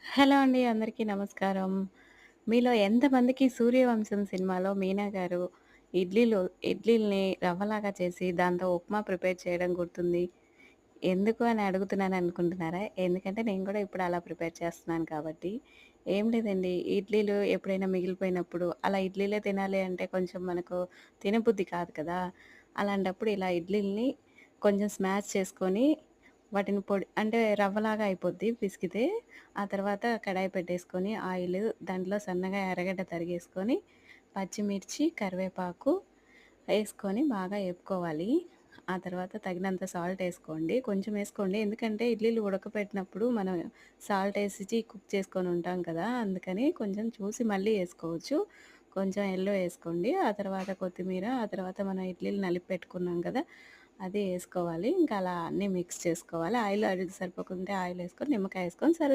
Hello అండి. అందరికీ నమస్కారం. మీలో ఎంతమందికి 'సూర్యవంశం' సినిమాలో మీనా గారు ఇడ్లీలని రవ్వలాగా చేసి దాంతో ఉప్మా ప్రిపేర్ చేయడం గుర్తుంది? ఎందుకు అని అడుగుతున్నాననుకుంటున్నారా? ఎందుకంటే నేను గూడా ఇప్పుడు అలా ప్రిపేర్ చేస్తున్నాను కాబట్టి. ఏం లేదండి. ఇడ్లీలు ఎప్పుడైనా మిగిలిపోయినప్పుడు అలా ఇడ్లీలే తినాలి అంటే కొంచెం మనకు తినబుద్ధి కాదు కదా! అలాంటప్పుడు ఇలా ఇడ్లీలని కొంచెం స్మాష్ చేసుకొని వాటిని పొడి అంటే రవ్వలాగా అయిపోద్ది పిసికితే. ఆ తర్వాత కడాయి పెట్టేసుకొని దాంట్లో సన్నగా ఎర్రగడ్డ తరిగేసుకొని, పచ్చిమిర్చి, కరివేపాకు ఏసుకొని బాగా ఏపుకోవాలి. ఆ తర్వాత తగినంత సాల్ట్ ఏసుకోండి. కొంచెం ఏసుకోండి. ఎందుకంటే ఇడ్లీలు ఉడకపెట్టినప్పుడు మనం సాల్ట్ ఏసిచి కుక్ చేసుకొని ఉంటాం కదా! అందుకని కొంచెం చూసి మళ్ళీ ఏసుకోవచ్చు. కొంచెం ఏసుకోండి. ఆ తర్వాత కొత్తిమీర, ఆ తర్వాత మనం ఇడ్లీలు నలిపి పెట్టుకున్నాం కదా! అది ఏసుకోవాలి. ఇంకా అలా అన్నీ మిక్స్ చేసుకోవాలి. ఆయిల్ అది సరిపోకుంటే ఆయిల్ ఏసుకొని, నిమ్మకాయ ఏసుకొని సర్వ్